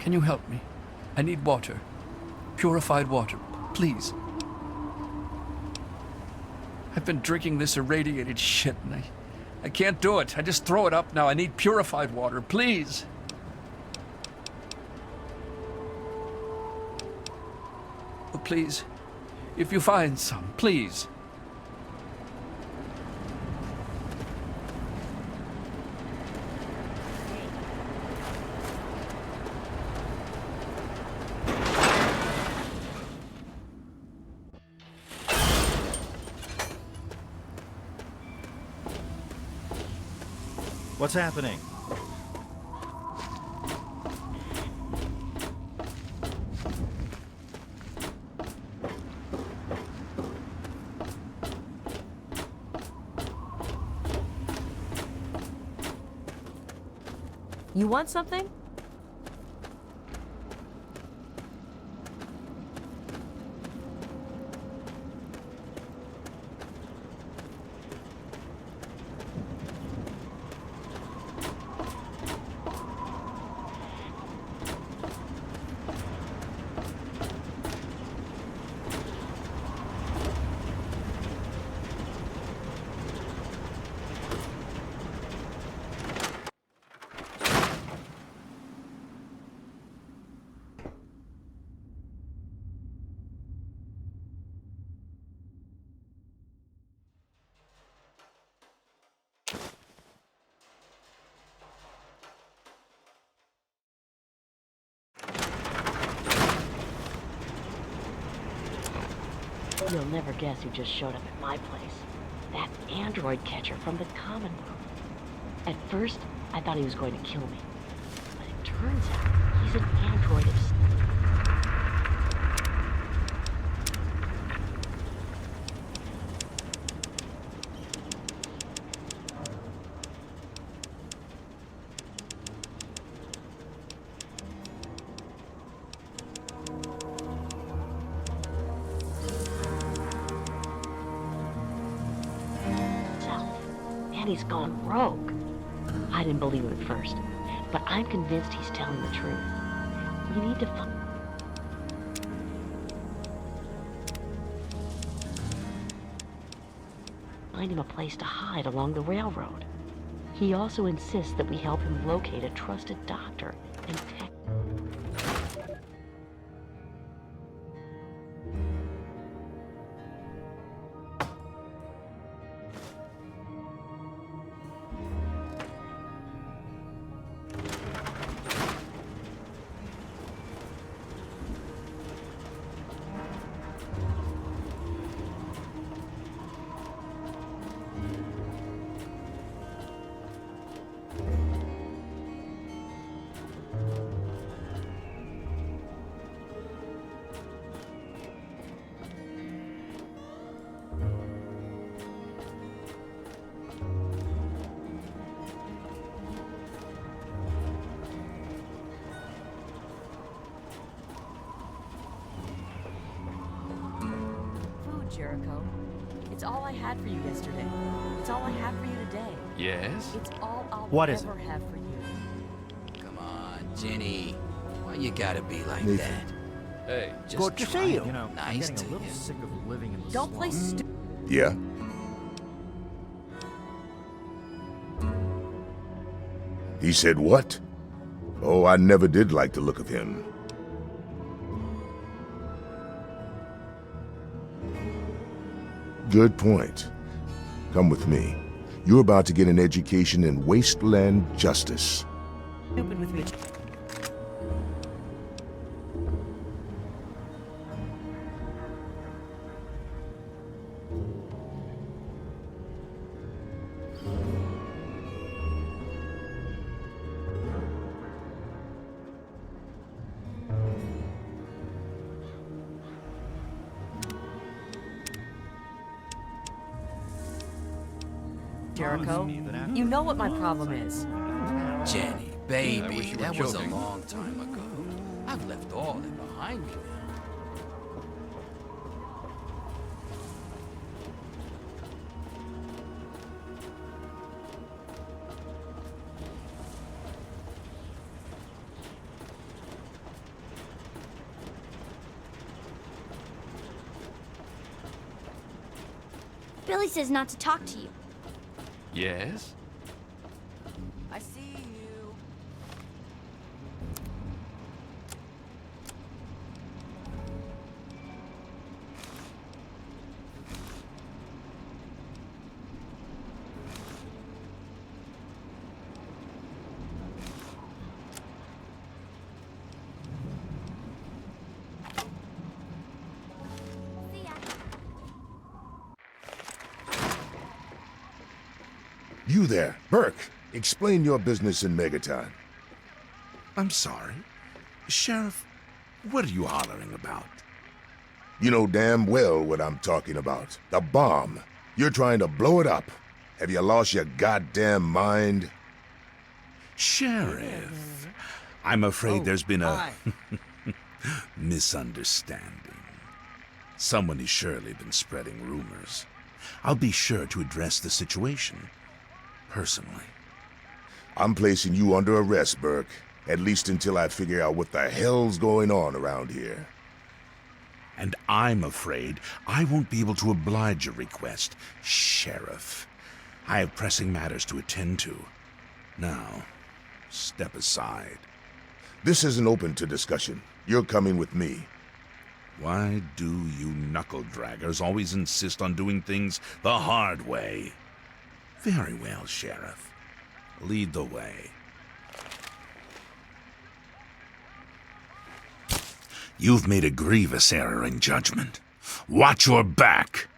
Can you help me? I need water. Purified water, please. I've been drinking this irradiated shit and I can't do it. I just throw it up now. I need purified water, please. Oh, please. If you find some, please. What's happening? You want something? You'll never guess who just showed up at my place. That android catcher from the common room. At first, I thought he was going to kill me. But it turns out he's an android of... He's gone rogue. I didn't believe him at first, but I'm convinced he's telling the truth. We need to find him a place to hide along the railroad. He also insists that we help him locate a trusted doctor and tech. Jericho. It's all I had for you yesterday. It's all I have for you today. Yes? It's all I'll What is ever have for you. Come on, Jenny. Why you gotta be like Nathan. that? Hey. Just Good to see you. You know, I'm Nice getting to a little you. sick of living in the Don't play slums. stupid. Yeah? He said what? Oh, I never did like the look of him. Good point. Come with me. You're about to get an education in wasteland justice. Stupid with me. Jericho, you know what my problem is. Jenny, I baby, wish you were that was a joking. long time ago. I've left all that behind me now. Billy says not to talk to you. Yes? I see you. See ya. You there, Burke. Explain your business in Megaton. I'm sorry. Sheriff, what are you hollering about? You know damn well what I'm talking about. The bomb. You're trying to blow it up. Have you lost your goddamn mind? Sheriff, I'm afraid there's been a misunderstanding. Someone has surely been spreading rumors. I'll be sure to address the situation personally. I'm placing you under arrest, Burke. At least until I figure out what the hell's going on around here. And I'm afraid I won't be able to oblige your request, Sheriff. I have pressing matters to attend to. Now, step aside. This isn't open to discussion. You're coming with me. Why do you knuckle-draggers always insist on doing things the hard way? Very well, Sheriff. Lead the way. You've made a grievous error in judgment. Watch your back!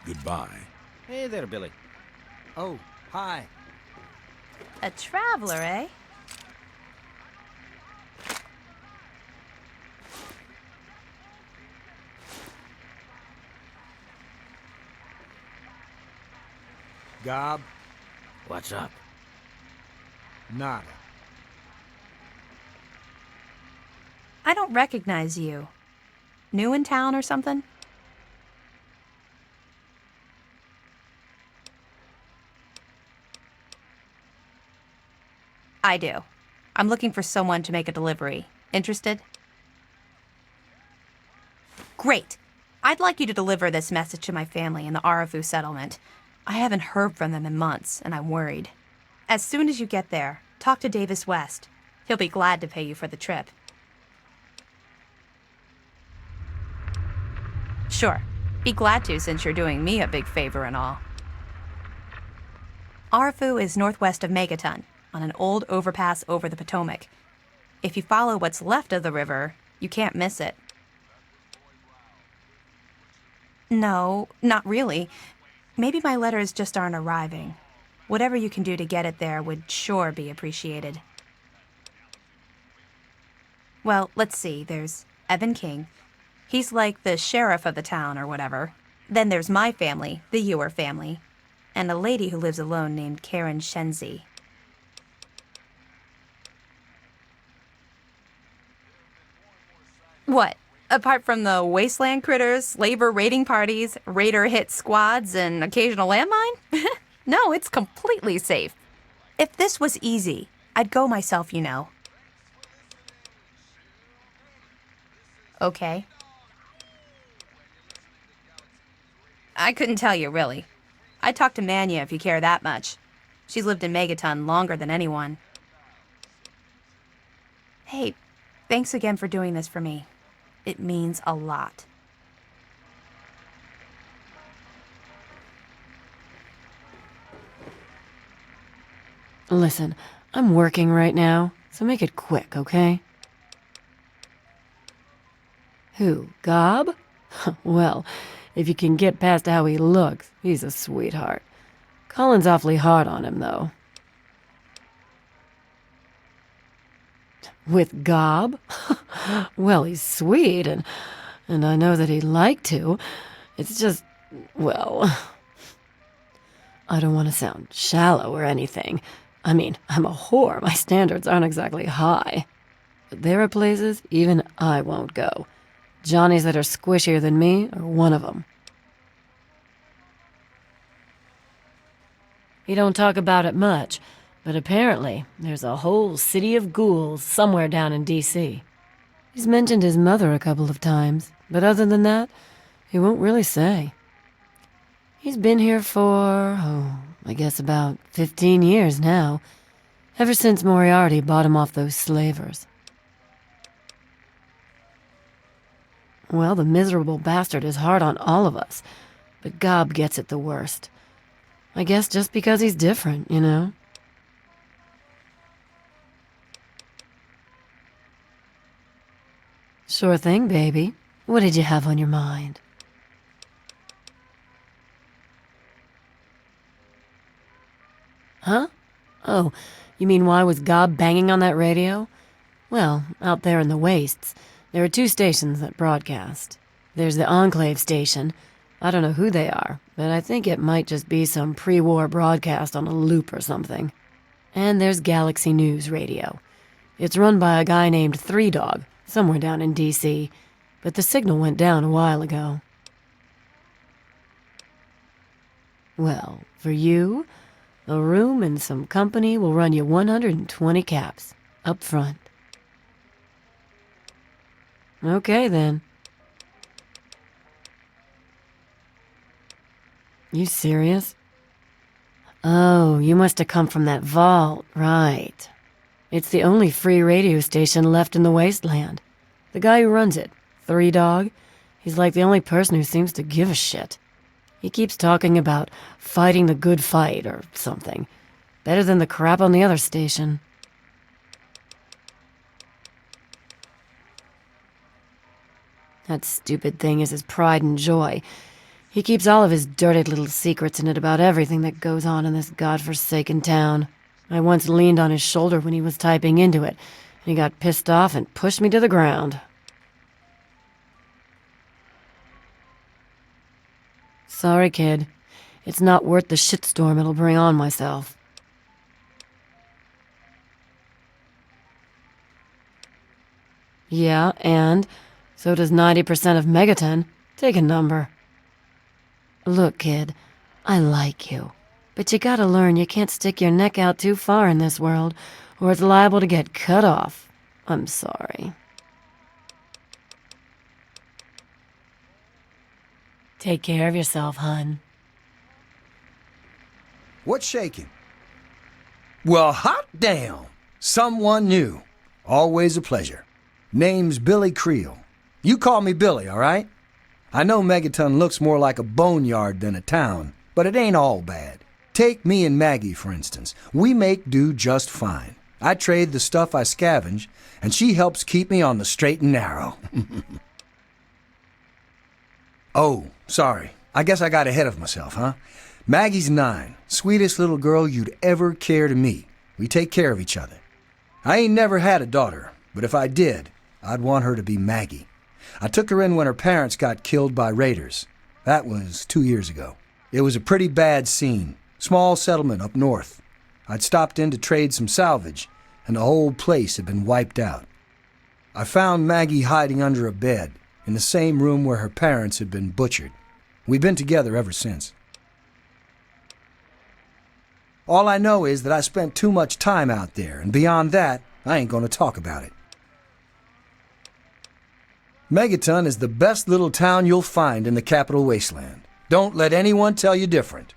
Goodbye. Hey there, Billy. Oh, hi. A traveler, eh? Gob, What's up? nada. I don't recognize you. New in town or something? I do. I'm looking for someone to make a delivery. Interested? Great. I'd like you to deliver this message to my family in the Arafu settlement. I haven't heard from them in months, and I'm worried. As soon as you get there, talk to Davis West. He'll be glad to pay you for the trip. Sure. Be glad to, since you're doing me a big favor and all. Arafu is northwest of Megaton, on an old overpass over the Potomac. If you follow what's left of the river, you can't miss it. No, not really. Maybe my letters just aren't arriving. Whatever you can do to get it there would sure be appreciated. Well, let's see. There's Evan King. He's like the sheriff of the town or whatever. Then there's my family, the Ewer family, and a lady who lives alone named Karen Shenzi. What? Apart from the wasteland critters, labor raiding parties, raider hit squads, and occasional landmine? No, it's completely safe. If this was easy, I'd go myself, you know. Okay. I couldn't tell you, really. I'd talk to Manya if you care that much. She's lived in Megaton longer than anyone. Hey, thanks again for doing this for me. It means a lot. Listen, I'm working right now, so make it quick, okay? Who, Gob? Well, if you can get past how he looks, he's a sweetheart. Colin's awfully hard on him, though. With Gob? Well, he's sweet, and I know that he'd like to. It's just, well, I don't want to sound shallow or anything. I mean, I'm a whore. My standards aren't exactly high. But there are places even I won't go. Johnnies that are squishier than me are one of them. He don't talk about it much, but apparently there's a whole city of ghouls somewhere down in D.C. He's mentioned his mother a couple of times, but other than that, he won't really say. He's been here for, I guess about 15 years now, ever since Moriarty bought him off those slavers. Well, the miserable bastard is hard on all of us, but Gob gets it the worst. I guess just because he's different, you know? Sure thing, baby. What did you have on your mind? Huh? Oh, you mean why was Gob banging on that radio? Well, out there in the wastes, there are 2 stations that broadcast. There's the Enclave station. I don't know who they are, but I think it might just be some pre-war broadcast on a loop or something. And there's Galaxy News Radio. It's run by a guy named Three Dog, somewhere down in D.C., but the signal went down a while ago. Well, for you, a room and some company will run you 120 caps, up front. Okay, then. You serious? Oh, you must have come from that vault, right. It's the only free radio station left in the wasteland. The guy who runs it, Three Dog, he's like the only person who seems to give a shit. He keeps talking about fighting the good fight or something. Better than the crap on the other station. That stupid thing is his pride and joy. He keeps all of his dirty little secrets in it about everything that goes on in this godforsaken town. I once leaned on his shoulder when he was typing into it, and he got pissed off and pushed me to the ground. Sorry, kid. It's not worth the shitstorm it'll bring on myself. Yeah, and so does 90% of Megaton. Take a number. Look, kid, I like you. But you gotta learn you can't stick your neck out too far in this world, or it's liable to get cut off. I'm sorry. Take care of yourself, hun. What's shaking? Well, hot damn! Someone new. Always a pleasure. Name's Billy Creel. You call me Billy, all right? I know Megaton looks more like a boneyard than a town, but it ain't all bad. Take me and Maggie, for instance. We make do just fine. I trade the stuff I scavenge, and she helps keep me on the straight and narrow. Oh, sorry. I guess I got ahead of myself, huh? Maggie's 9. Sweetest little girl you'd ever care to meet. We take care of each other. I ain't never had a daughter, but if I did, I'd want her to be Maggie. I took her in when her parents got killed by raiders. That was 2 years ago. It was a pretty bad scene. Small settlement up north. I'd stopped in to trade some salvage, and the whole place had been wiped out. I found Maggie hiding under a bed, in the same room where her parents had been butchered. We've been together ever since. All I know is that I spent too much time out there, and beyond that, I ain't gonna talk about it. Megaton is the best little town you'll find in the capital wasteland. Don't let anyone tell you different.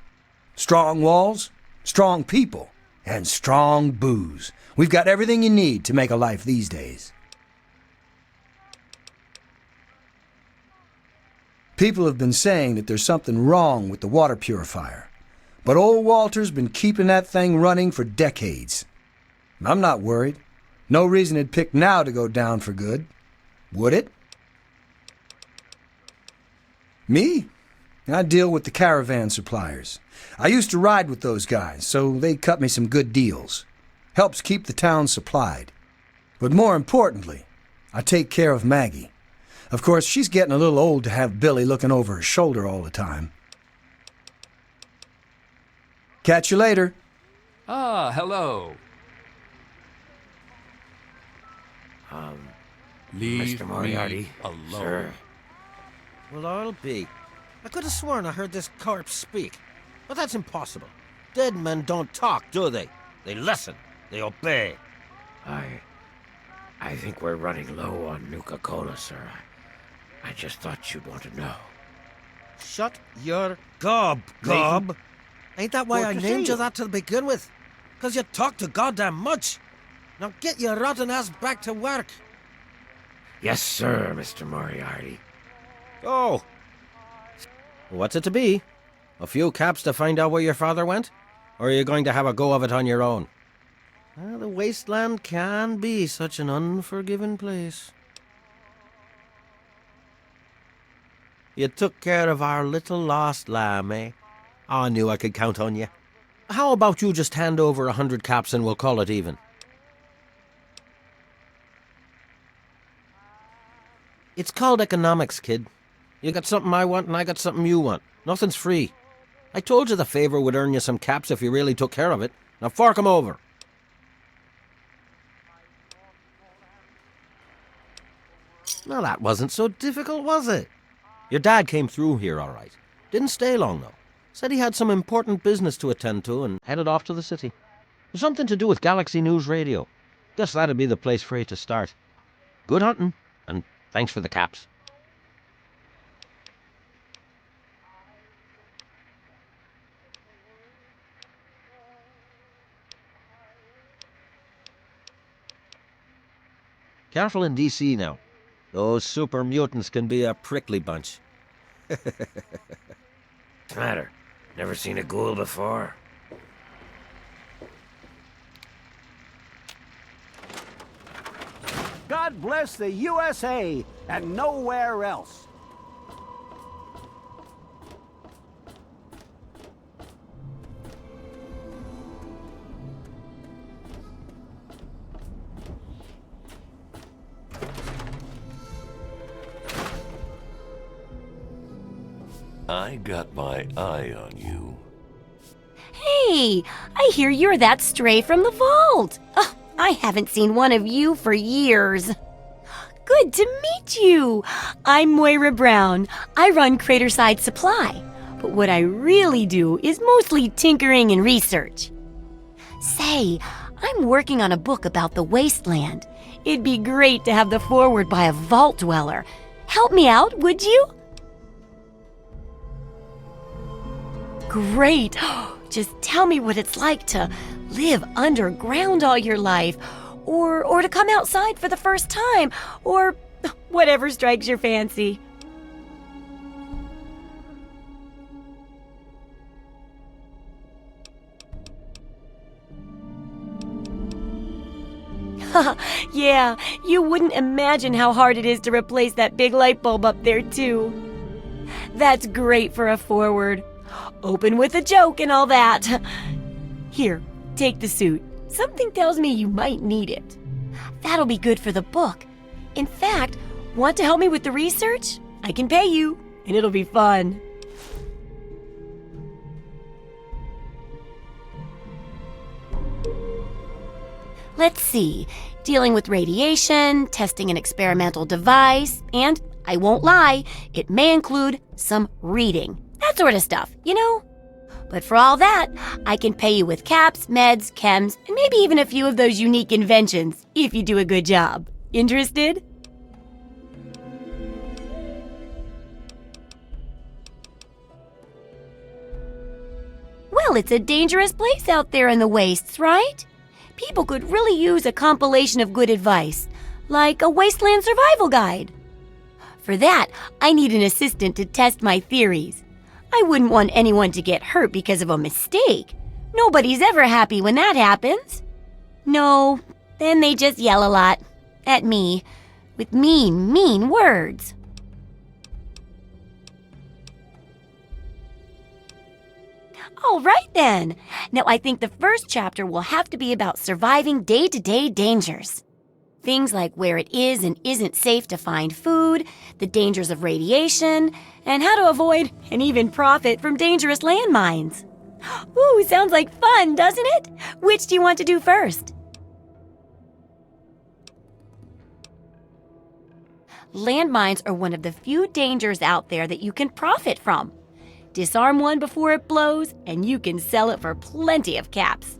Strong walls, strong people, and strong booze. We've got everything you need to make a life these days. People have been saying that there's something wrong with the water purifier, but old Walter's been keeping that thing running for decades. I'm not worried. No reason it'd pick now to go down for good. Would it? Me? I deal with the caravan suppliers. I used to ride with those guys, so they cut me some good deals. Helps keep the town supplied. But more importantly, I take care of Maggie. Of course, she's getting a little old to have Billy looking over her shoulder all the time. Catch you later. Ah, hello. Leave Mr. Moriarty, me alone. sir. Well, I'll be. I could have sworn I heard this corpse speak. But that's impossible. Dead men don't talk, do they? They listen. They obey. I think we're running low on Nuka-Cola, sir. I just thought you'd want to know. Shut your gob, gob. Ain't that why I named you that to begin with? 'Cause you talk too goddamn much. Now get your rotten ass back to work. Yes, sir, Mr. Moriarty. Oh. What's it to be? A few caps to find out where your father went? Or are you going to have a go of it on your own? Well, the wasteland can be such an unforgiving place. You took care of our little lost lamb, eh? I knew I could count on you. How about you just hand over 100 caps and we'll call it even? It's called economics, kid. You got something I want and I got something you want. Nothing's free. I told you the favor would earn you some caps if you really took care of it. Now fork 'em over. Now that wasn't so difficult, was it? Your dad came through here all right. Didn't stay long, though. Said he had some important business to attend to and headed off to the city. Something to do with Galaxy News Radio. Guess that'd be the place for you to start. Good hunting, and thanks for the caps. Careful in D.C. now. Those Supermutants can be a prickly bunch. What's the matter? Never seen a ghoul before? God bless the USA and nowhere else. I got my eye on you. Hey, I hear you're that stray from the vault. Oh, I haven't seen one of you for years. Good to meet you. I'm Moira Brown. I run Craterside Supply. But what I really do is mostly tinkering and research. Say, I'm working on a book about the wasteland. It'd be great to have the foreword by a vault dweller. Help me out, would you? Great. Just tell me what it's like to live underground all your life, or to come outside for the first time, or whatever strikes your fancy. Yeah, you wouldn't imagine how hard it is to replace that big light bulb up there, too. That's great for a foreword. Open with a joke and all that. Here, take the suit. Something tells me you might need it. That'll be good for the book. In fact, want to help me with the research? I can pay you, and it'll be fun. Let's see. Dealing with radiation, testing an experimental device, and, I won't lie, it may include some reading. That sort of stuff, you know? But for all that, I can pay you with caps, meds, chems, and maybe even a few of those unique inventions, if you do a good job. Interested? Well, it's a dangerous place out there in the wastes, right? People could really use a compilation of good advice, like a wasteland survival guide. For that, I need an assistant to test my theories. I wouldn't want anyone to get hurt because of a mistake. Nobody's ever happy when that happens. No, then they just yell a lot. At me. With mean, mean words. All right then. Now I think the first chapter will have to be about surviving day-to-day dangers. Things like where it is and isn't safe to find food, the dangers of radiation, and how to avoid and even profit from dangerous landmines. Ooh, sounds like fun, doesn't it? Which do you want to do first? Landmines are one of the few dangers out there that you can profit from. Disarm one before it blows, and you can sell it for plenty of caps.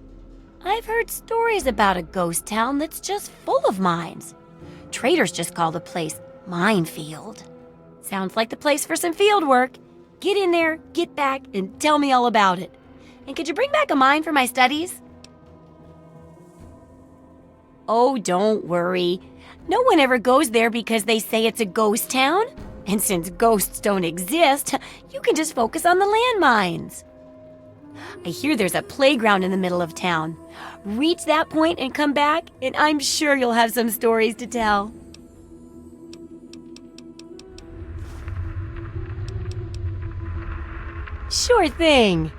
I've heard stories about a ghost town that's just full of mines. Traders just call the place Minefield. Sounds like the place for some field work. Get in there, get back, and tell me all about it. And could you bring back a mine for my studies? Oh, don't worry. No one ever goes there because they say it's a ghost town. And since ghosts don't exist, you can just focus on the landmines. I hear there's a playground in the middle of town. Reach that point and come back, and I'm sure you'll have some stories to tell. Sure thing.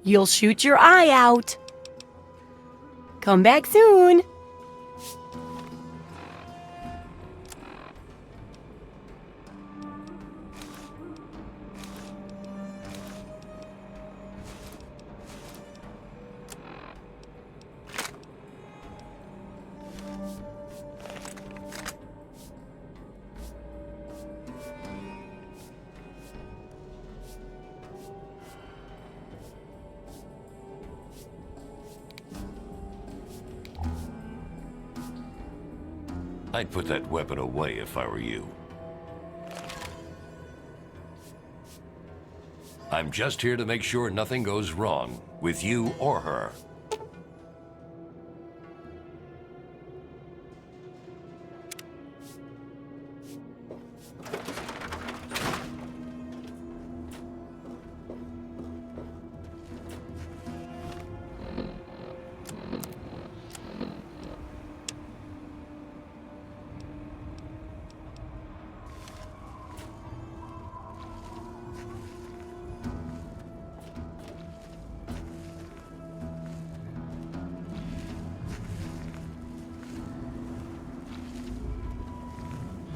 You'll shoot your eye out. Come back soon. I'd put that weapon away if I were you. I'm just here to make sure nothing goes wrong with you or her.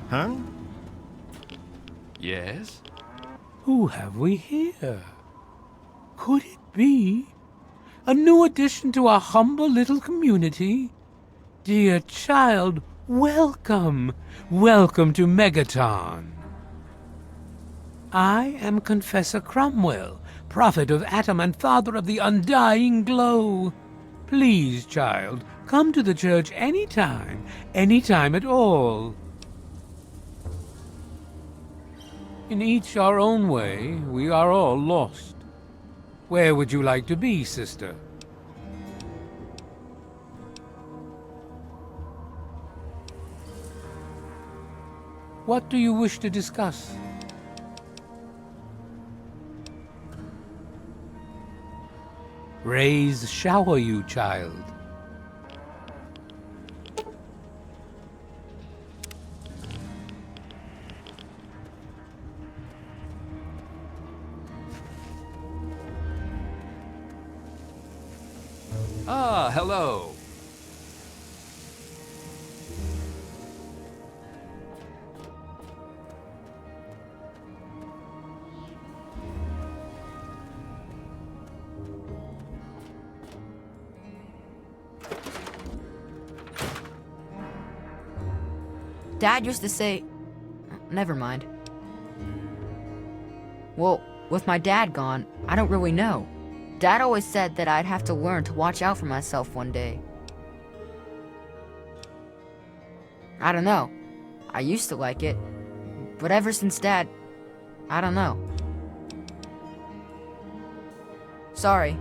Huh? Yes? Who have we here? Could it be a new addition to our humble little community? Dear child, welcome. Welcome to Megaton. I am Confessor Cromwell, prophet of Atom and father of the undying glow. Please, child, come to the church anytime at all. In each our own way, we are all lost. Where would you like to be, sister? What do you wish to discuss? Rays shower you, child. Ah, hello. Dad used to say... Never mind. Well, with my dad gone, I don't really know. Dad always said that I'd have to learn to watch out for myself one day. I don't know. I used to like it. But ever since Dad... I don't know. Sorry.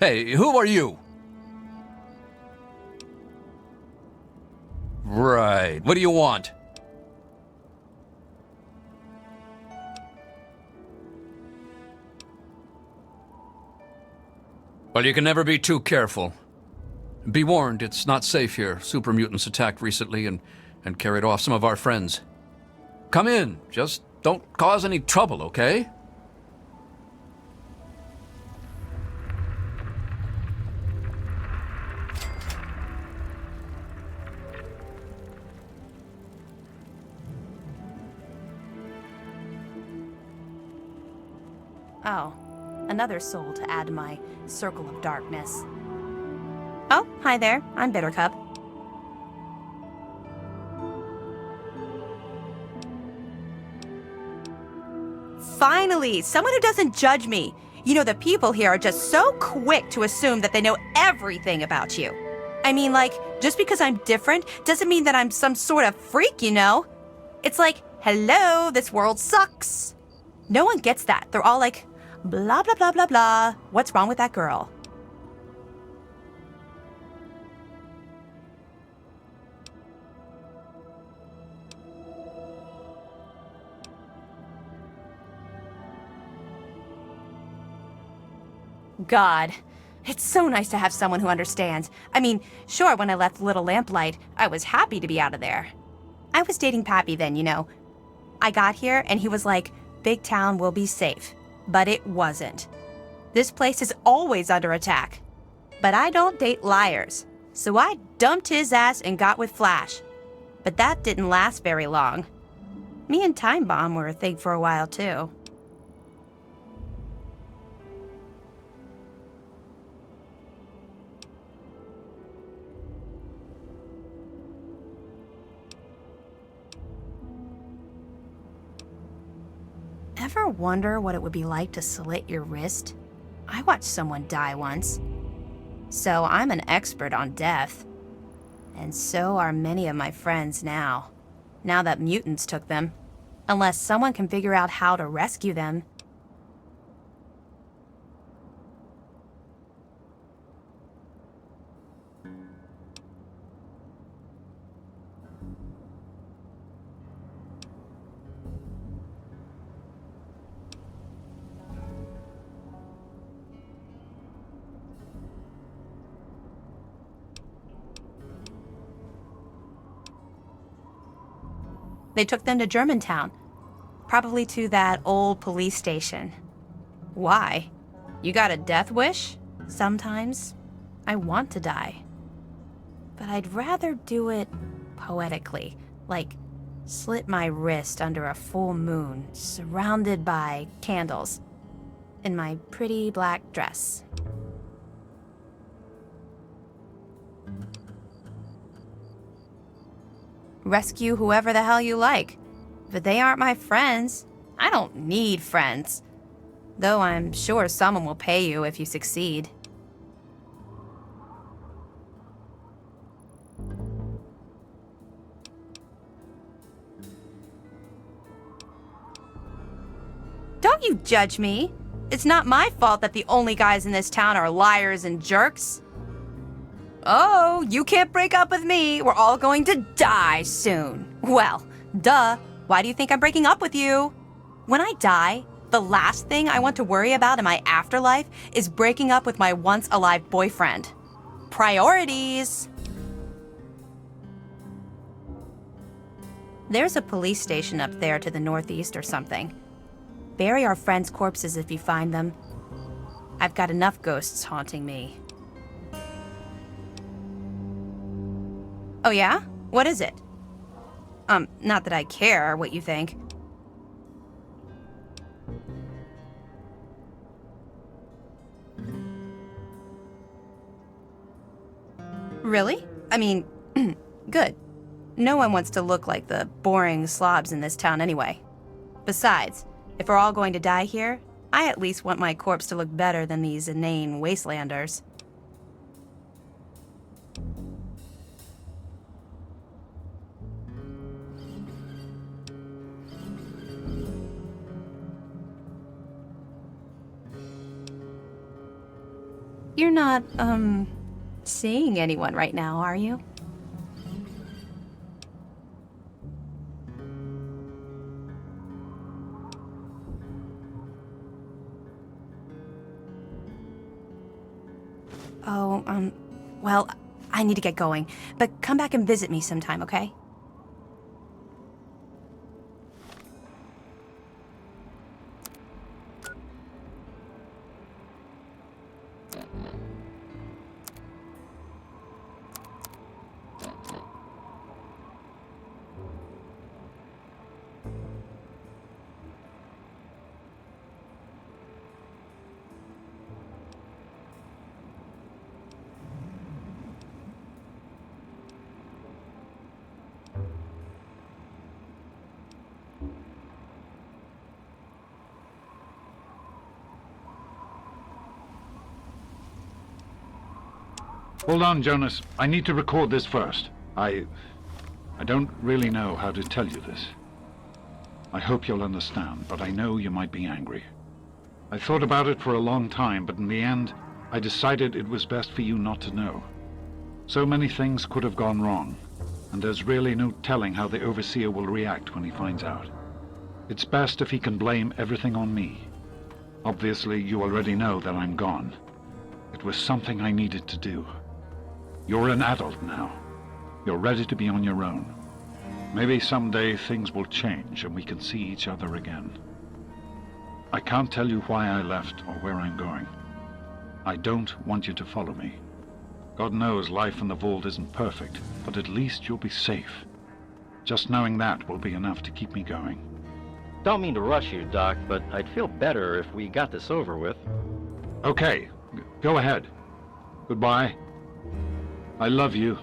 Hey, who are you? Right. What do you want? Well, you can never be too careful. Be warned, it's not safe here. Supermutants attacked recently and carried off some of our friends. Come in. Just don't cause any trouble, okay? Oh, another soul to add to my circle of darkness. Oh, hi there. I'm Bittercup. Finally, someone who doesn't judge me. You know, the people here are just so quick to assume that they know everything about you. I mean, like, just because I'm different doesn't mean that I'm some sort of freak, you know? It's like, hello, this world sucks. No one gets that. They're all like, blah, blah, blah, blah, blah. What's wrong with that girl? God, it's so nice to have someone who understands. I mean, sure, when I left Little Lamplight, I was happy to be out of there. I was dating Pappy then, you know. I got here and he was like, big town will be safe. But it wasn't. This place is always under attack. But I don't date liars. So I dumped his ass and got with Flash. But that didn't last very long. Me and Time Bomb were a thing for a while, too. Ever wonder what it would be like to slit your wrist? I watched someone die once. So I'm an expert on death. And so are many of my friends now. Now that mutants took them. Unless someone can figure out how to rescue them. They took them to Germantown. Probably to that old police station. Why? You got a death wish? Sometimes I want to die. But I'd rather do it poetically. Like, slit my wrist under a full moon, surrounded by candles. In my pretty black dress. Rescue whoever the hell you like. But they aren't my friends. I don't need friends. Though I'm sure someone will pay you if you succeed. Don't you judge me. It's not my fault that the only guys in this town are liars and jerks. Oh, you can't break up with me. We're all going to die soon. Well, duh. Why do you think I'm breaking up with you? When I die, the last thing I want to worry about in my afterlife is breaking up with my once alive boyfriend. Priorities. There's a police station up there to the northeast or something. Bury our friends' corpses if you find them. I've got enough ghosts haunting me. Oh yeah? What is it? Not that I care what you think. Really? I mean, good. No one wants to look like the boring slobs in this town anyway. Besides, if we're all going to die here, I at least want my corpse to look better than these inane wastelanders. You're not, seeing anyone right now, are you? Oh, well, I need to get going. But come back and visit me sometime, okay? Hold on, Jonas. I need to record this first. I don't really know how to tell you this. I hope you'll understand, but I know you might be angry. I thought about it for a long time, but in the end, I decided it was best for you not to know. So many things could have gone wrong, and there's really no telling how the Overseer will react when he finds out. It's best if he can blame everything on me. Obviously, you already know that I'm gone. It was something I needed to do. You're an adult now. You're ready to be on your own. Maybe someday things will change and we can see each other again. I can't tell you why I left or where I'm going. I don't want you to follow me. God knows life in the vault isn't perfect, but at least you'll be safe. Just knowing that will be enough to keep me going. Don't mean to rush you, Doc, but I'd feel better if we got this over with. Okay, go ahead. Goodbye. I love you.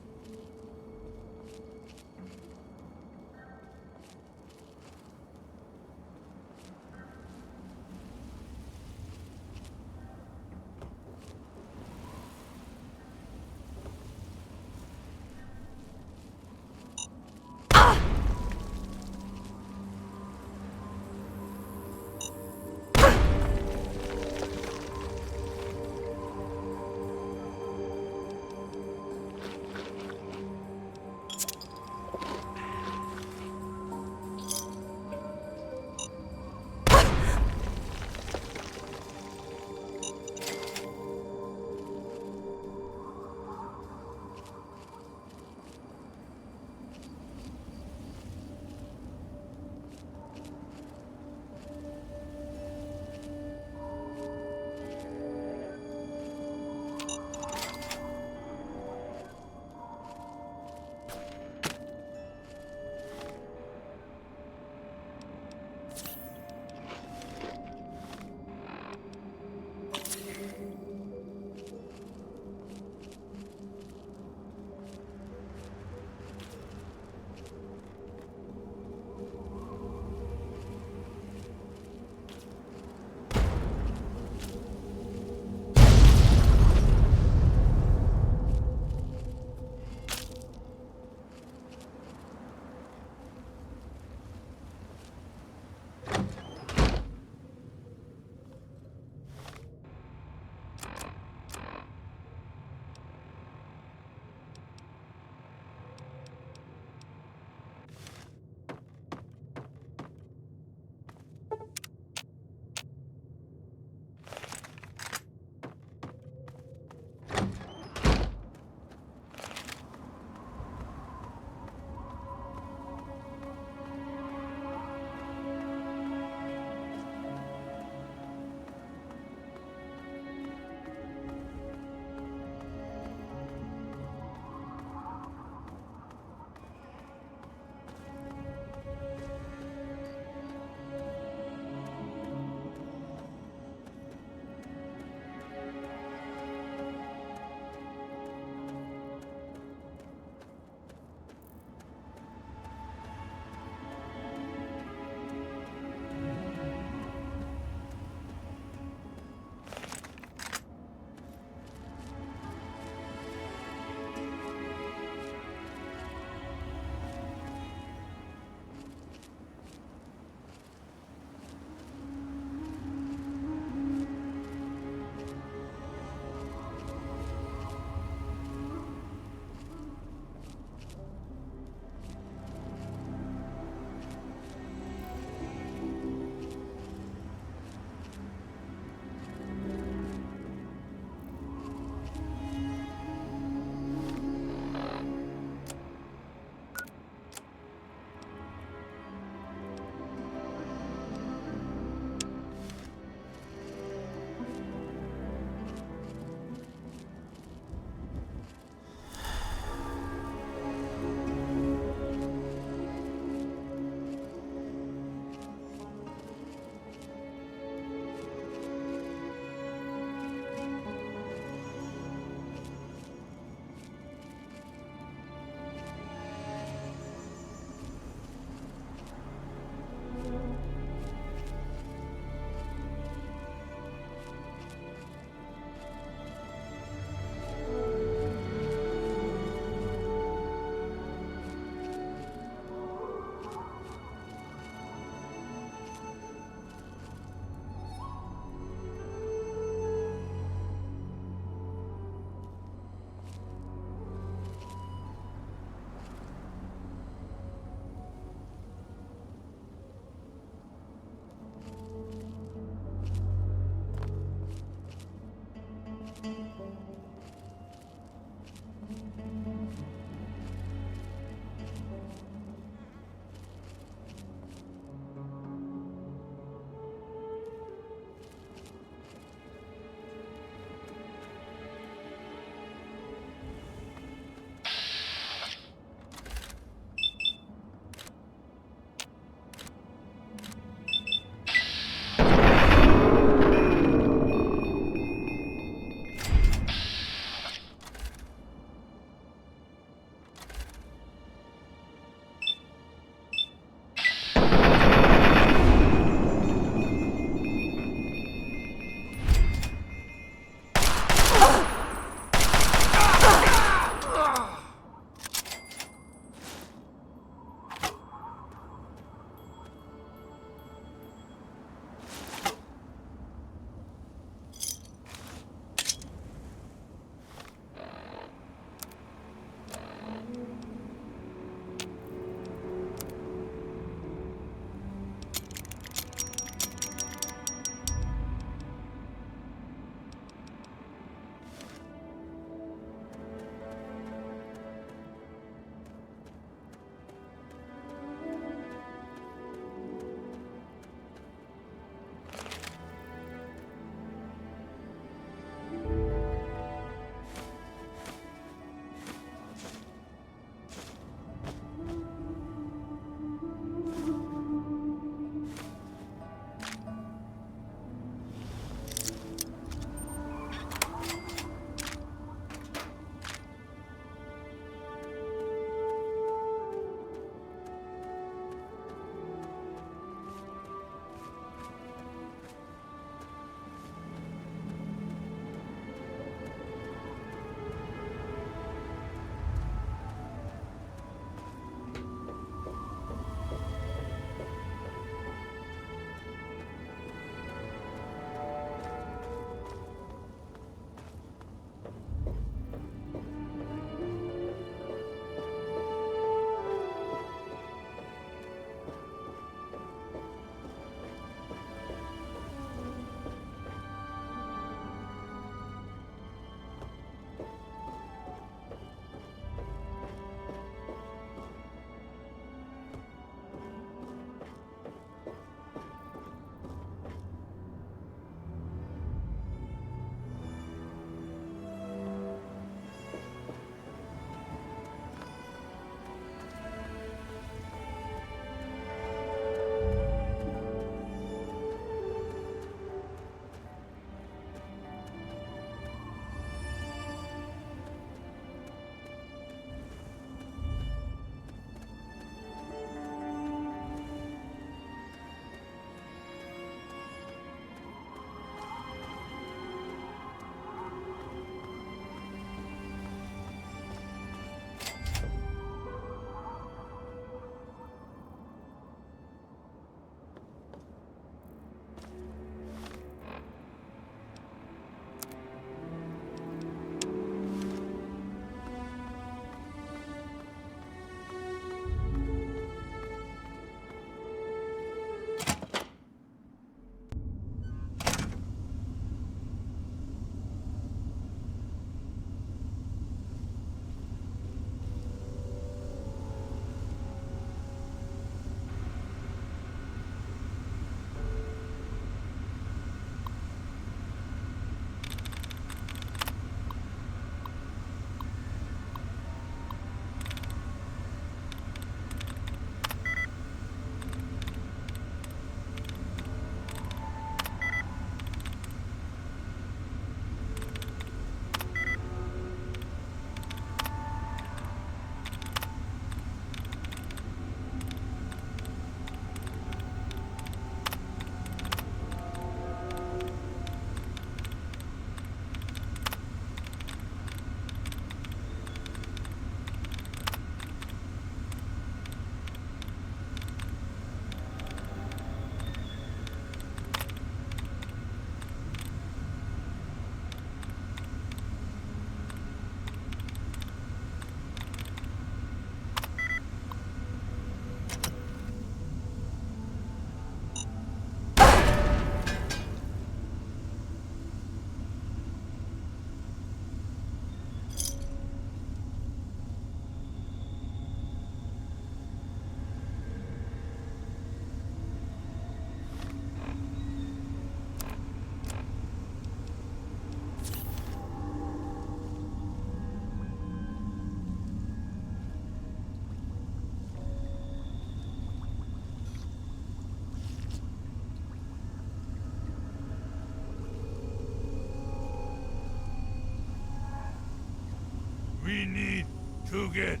We need to get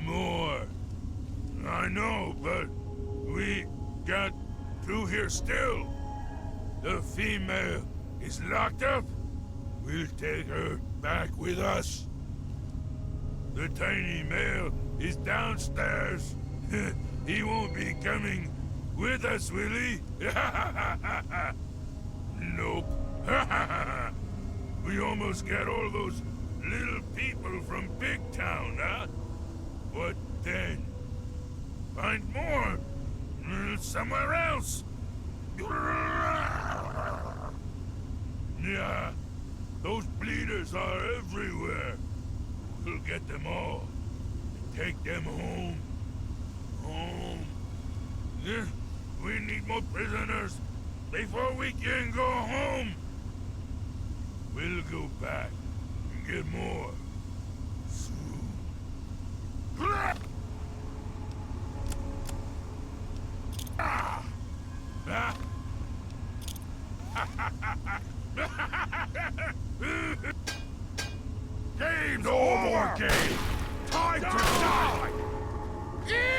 more. I know, but we got two here still. The female is locked up. We'll take her back with us. The tiny male is downstairs. He won't be coming with us, will he? Nope. We almost got all those little people from Big Town, huh? What then? Find more somewhere else. Yeah, those bleeders are everywhere. We'll get them all and take them home. Home. We need more prisoners before we can go home. We'll go back and get more soon. Ah! Ah! Game's over, game! Time to die! Yeah!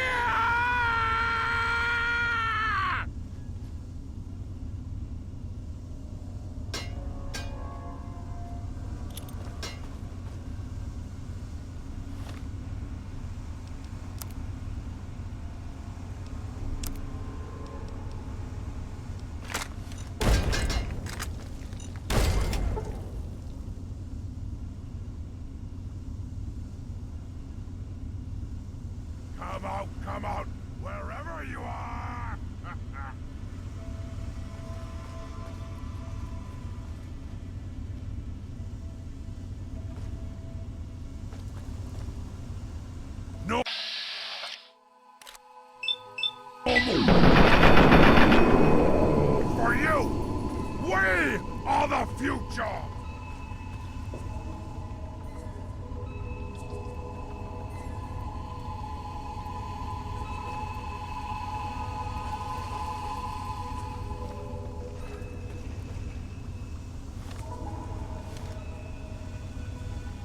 Come out, wherever you are! No! For you! We are the future!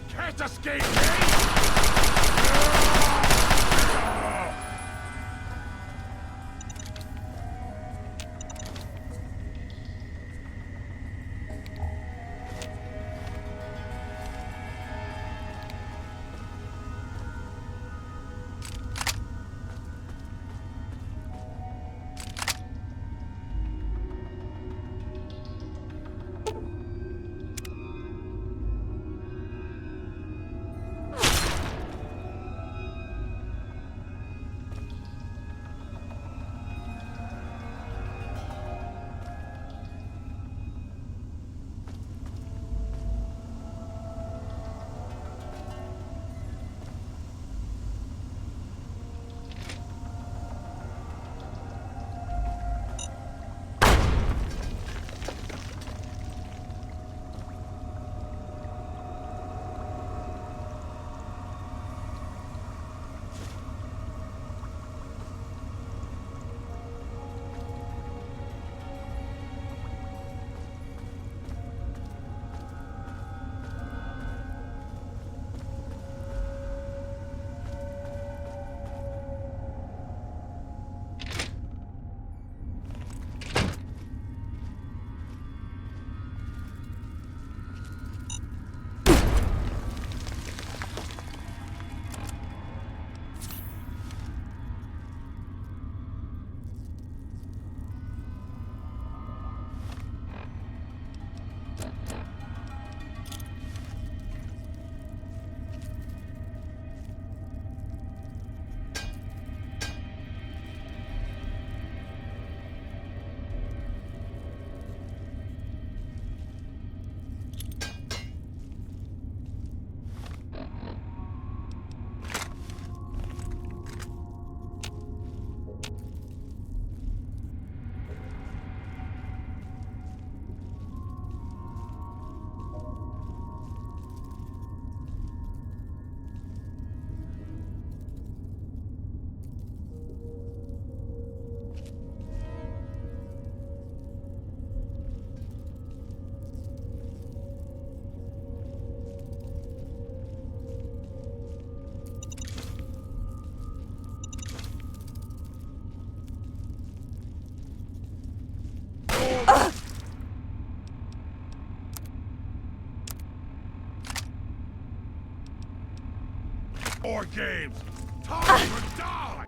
Can't escape me! games! Time to die!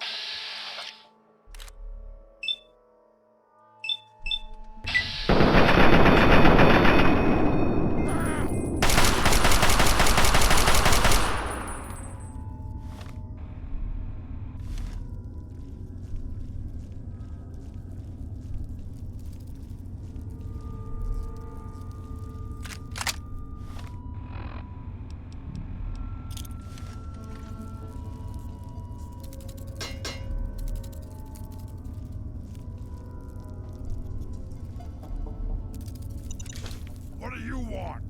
What do you want?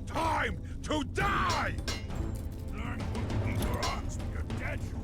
Time to die! Learn what in your arms when you're dead, you.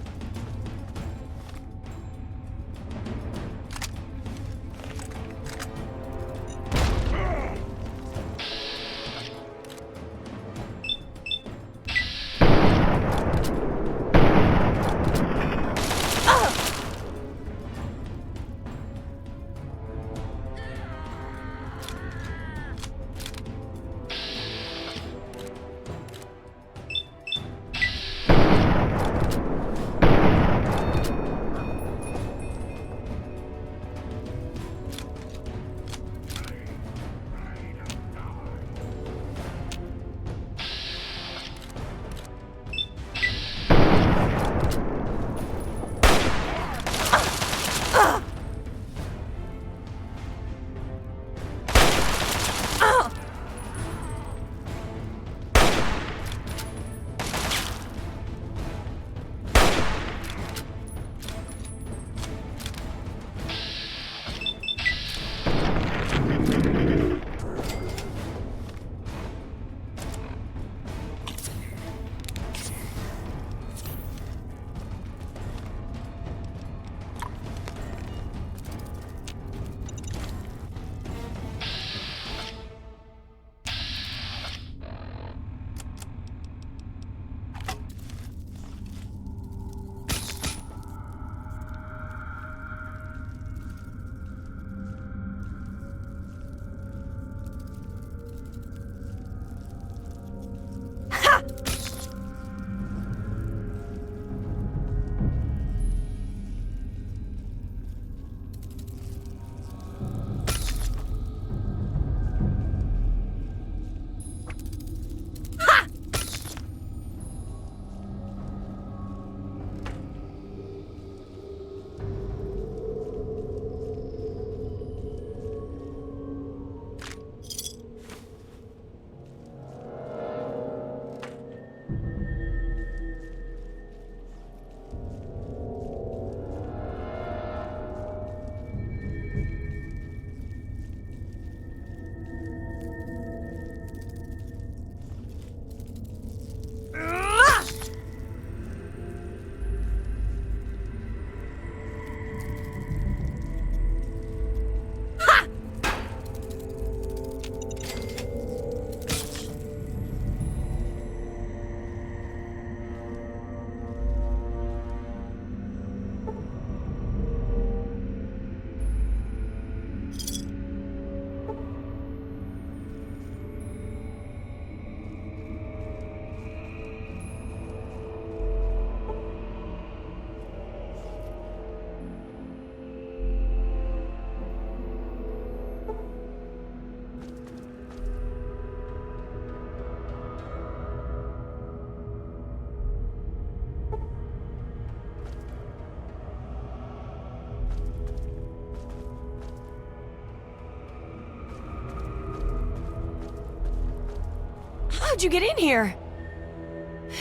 How'd you get in here?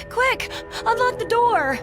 Quick, unlock the door!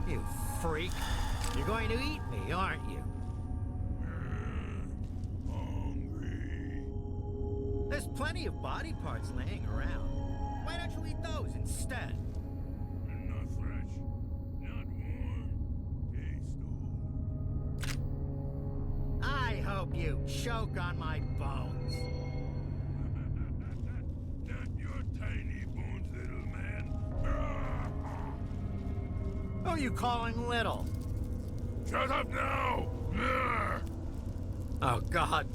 You freak. You're going to eat me, aren't you? There's plenty of body parts laying around. Why don't you eat those instead? Not fresh. Not warm. Taste old. I hope you choke on my bones. Not your tiny bones, little man. Who are you calling little? Shut up now! Oh, God.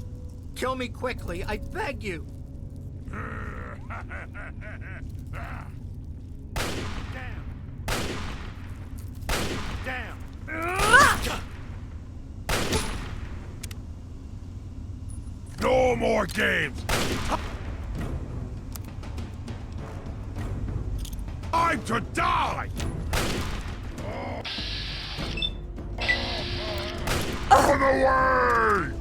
Kill me quickly, I beg you. Damn. Damn. No more games! Time to die! Run away!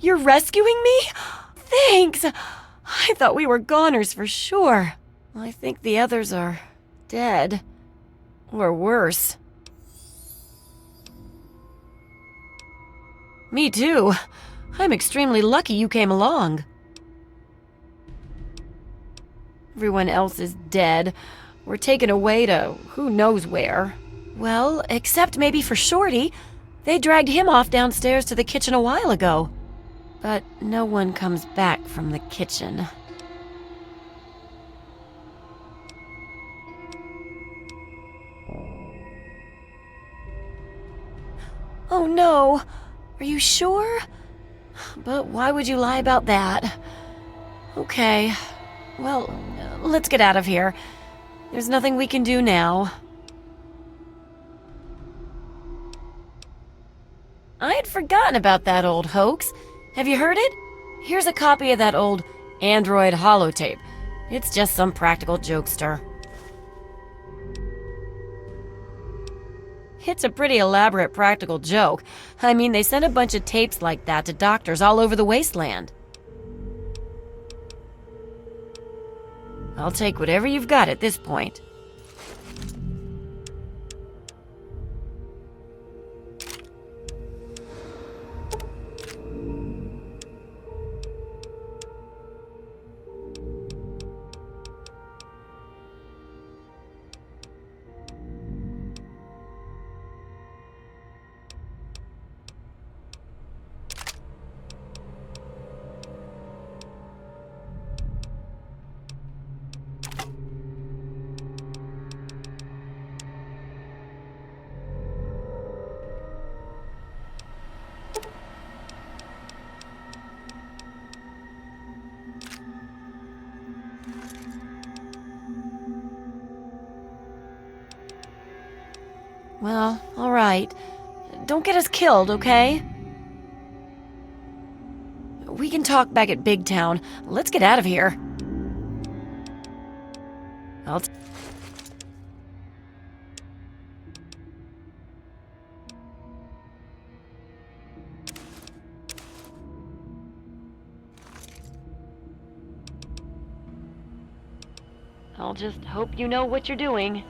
You're rescuing me? Thanks! I thought we were goners for sure. I think the others are dead. Or worse. Me too. I'm extremely lucky you came along. Everyone else is dead. We're taken away to who knows where. Well, except maybe for Shorty. They dragged him off downstairs to the kitchen a while ago. But no one comes back from the kitchen. Oh no! Are you sure? But why would you lie about that? Okay. Well, let's get out of here. There's nothing we can do now. I had forgotten about that old hoax. Have you heard it? Here's a copy of that old Android holotape. It's just some practical jokester. It's a pretty elaborate practical joke. I mean, they sent a bunch of tapes like that to doctors all over the wasteland. I'll take whatever you've got at this point. Well, all right. Don't get us killed, okay? We can talk back at Big Town. Let's get out of here. I'll just hope you know what you're doing.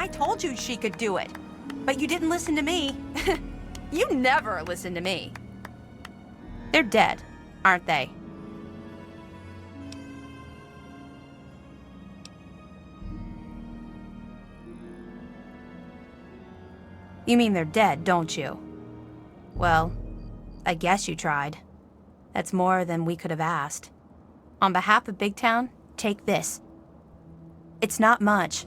I told you she could do it. But you didn't listen to me. You never listen to me. They're dead, aren't they? You mean they're dead, don't you? Well, I guess you tried. That's more than we could have asked. On behalf of Big Town, take this. It's not much,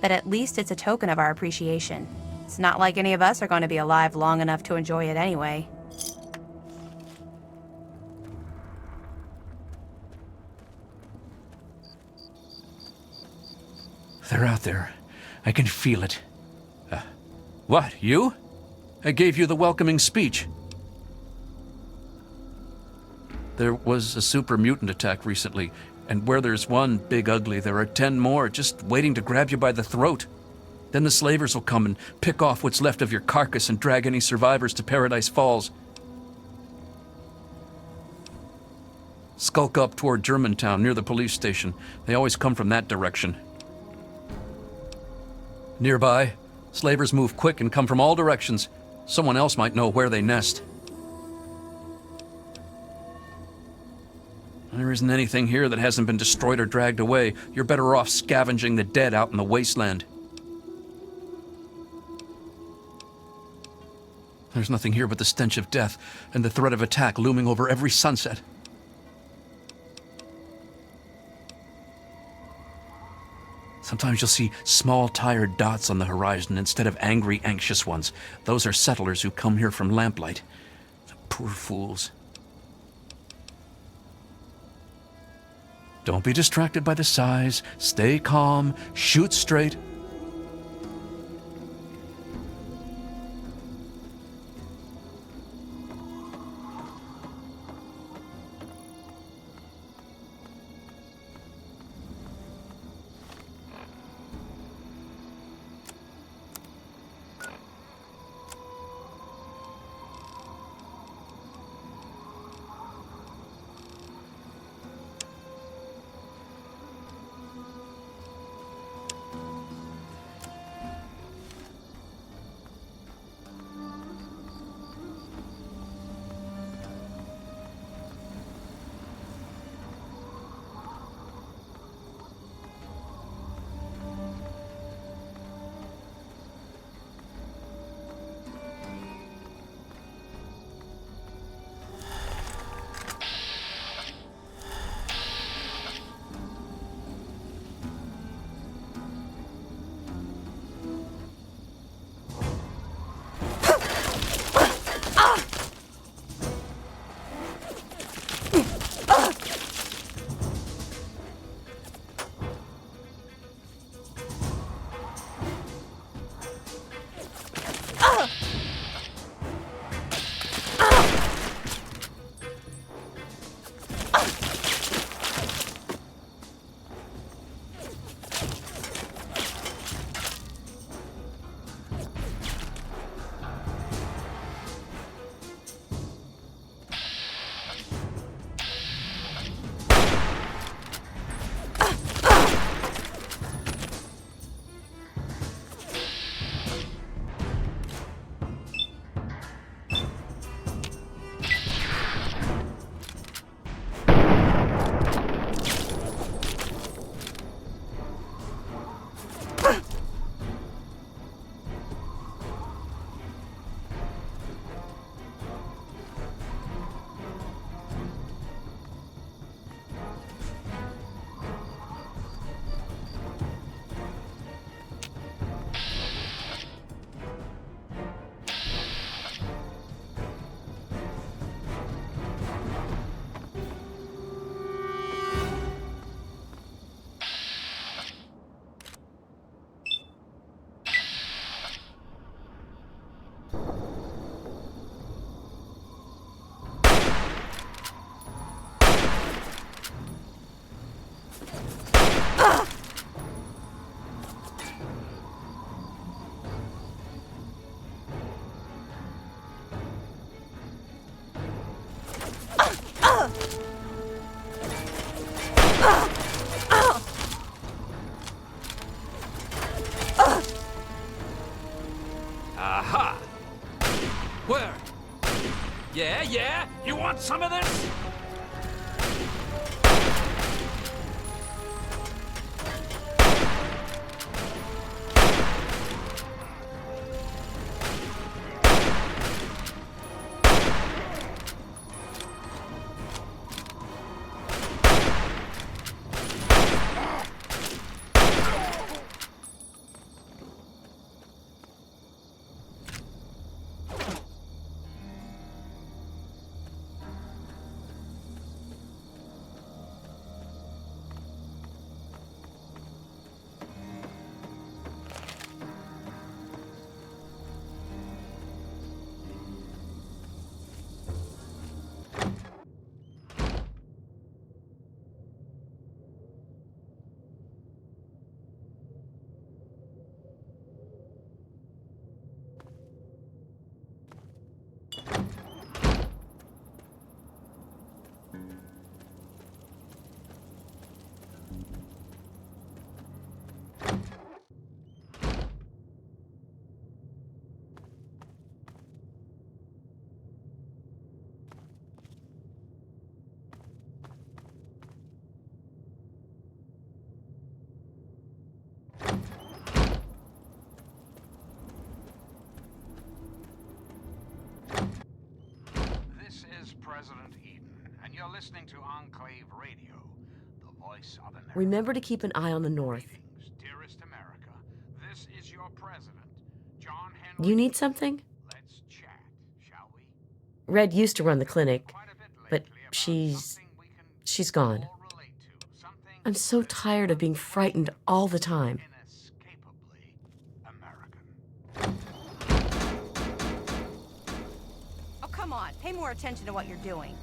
but at least it's a token of our appreciation. It's not like any of us are going to be alive long enough to enjoy it anyway. They're out there. I can feel it. What, you? I gave you the welcoming speech. There was a supermutant attack recently, and where there's one big ugly, there are 10 more just waiting to grab you by the throat. Then the slavers will come and pick off what's left of your carcass and drag any survivors to Paradise Falls. Skulk up toward Germantown, near the police station. They always come from that direction. Nearby, slavers move quick and come from all directions. Someone else might know where they nest. There isn't anything here that hasn't been destroyed or dragged away. You're better off scavenging the dead out in the wasteland. There's nothing here but the stench of death and the threat of attack looming over every sunset. Sometimes you'll see small, tired dots on the horizon instead of angry, anxious ones. Those are settlers who come here from lamplight. The poor fools. Don't be distracted by the size. Stay calm. Shoot straight. some of this? This is President Eden, and you're listening to Enclave Radio, the voice of America. Remember to keep an eye on the north. Dearest America, this is your president, John Henry. You need something? Let's chat, shall we? Red used to run the clinic, but she's gone. I'm so tired of being frightened all the time. Oh, come on. Pay more attention to what you're doing.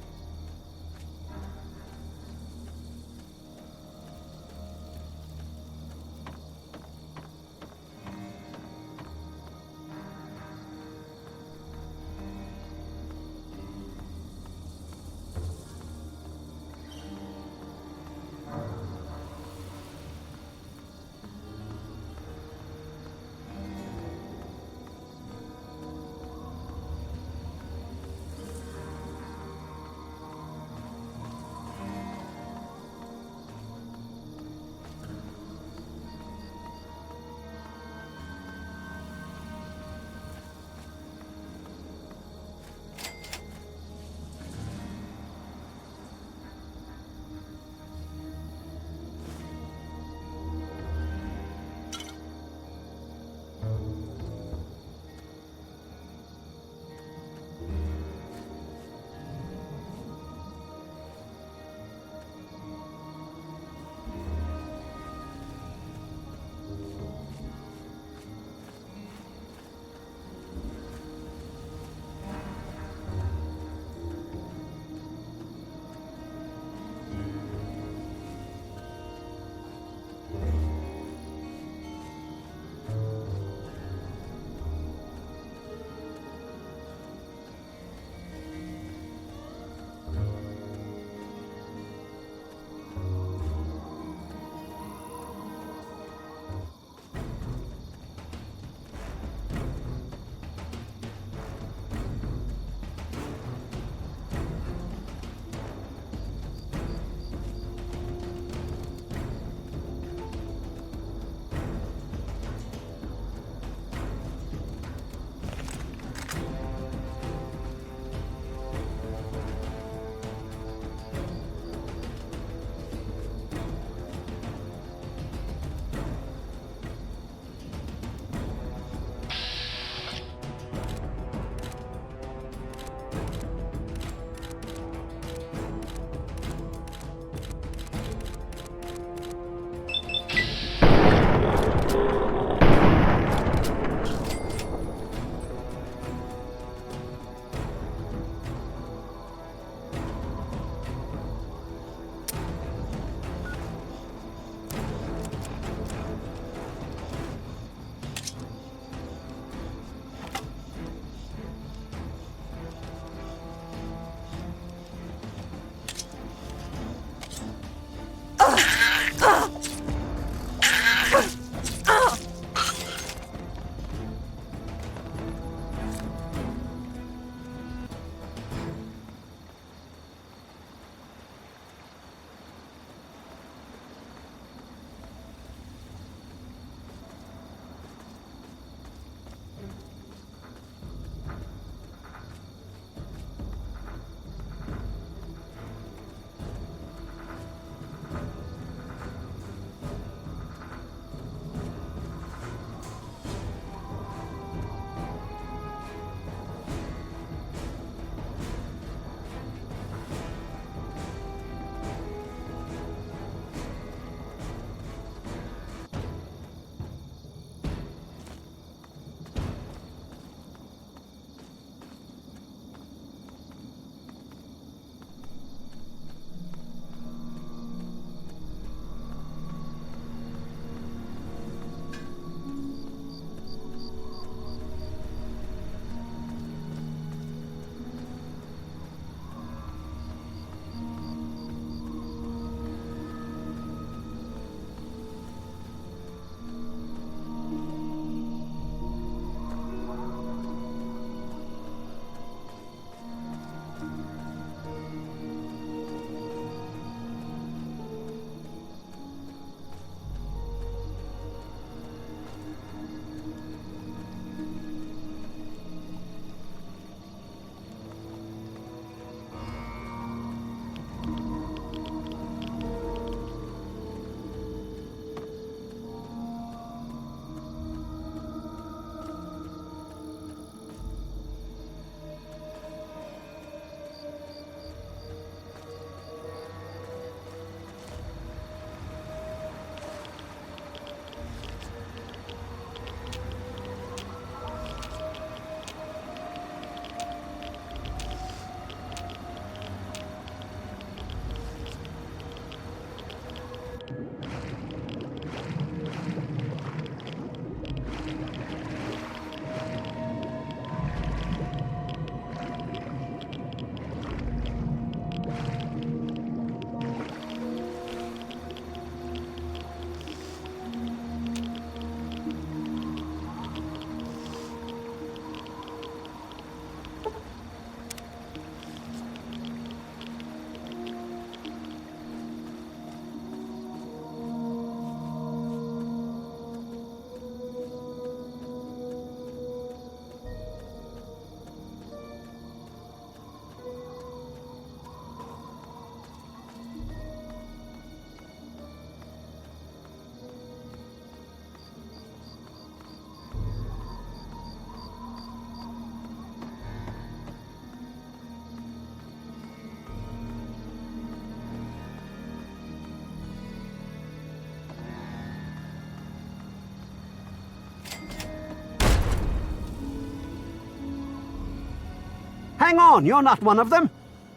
Hang on, you're not one of them.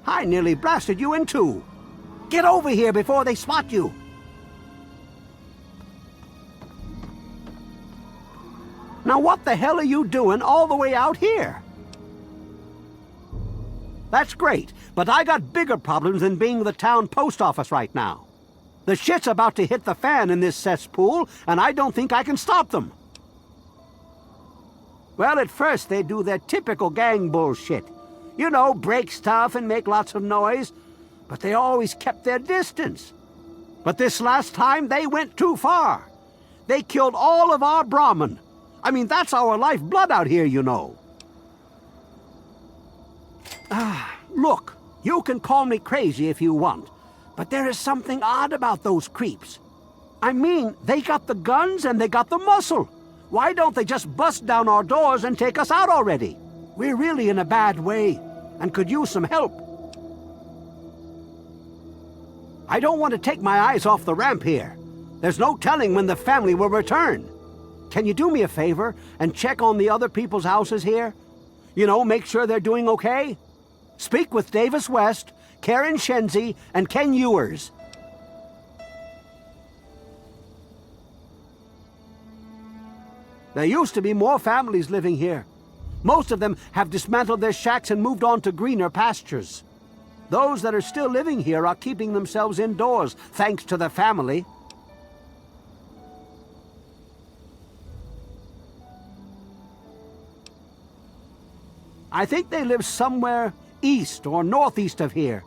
I nearly blasted you in two. Get over here before they spot you. Now what the hell are you doing all the way out here? That's great, but I got bigger problems than being the town post office right now. The shit's about to hit the fan in this cesspool, and I don't think I can stop them. Well, at first they do their typical gang bullshit. You know, break stuff and make lots of noise, but they always kept their distance. But this last time, they went too far. They killed all of our Brahmin. I mean, that's our lifeblood out here, you know. Look, you can call me crazy if you want, but there is something odd about those creeps. I mean, they got the guns and they got the muscle. Why don't they just bust down our doors and take us out already? We're really in a bad way and could use some help. I don't want to take my eyes off the ramp here. There's no telling when the family will return. Can you do me a favor and check on the other people's houses here? You know, make sure they're doing okay? Speak with Davis West, Karen Shenzi, and Ken Ewers. There used to be more families living here. Most of them have dismantled their shacks and moved on to greener pastures. Those that are still living here are keeping themselves indoors, thanks to the family. I think they live somewhere east or northeast of here.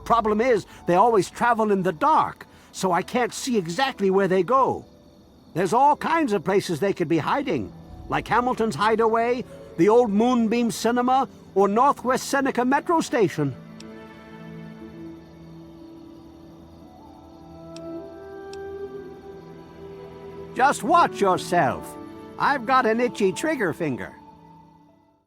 Problem is, they always travel in the dark, so I can't see exactly where they go. There's all kinds of places they could be hiding, like Hamilton's Hideaway, the old Moonbeam Cinema, or Northwest Seneca Metro Station. Just watch yourself. I've got an itchy trigger finger.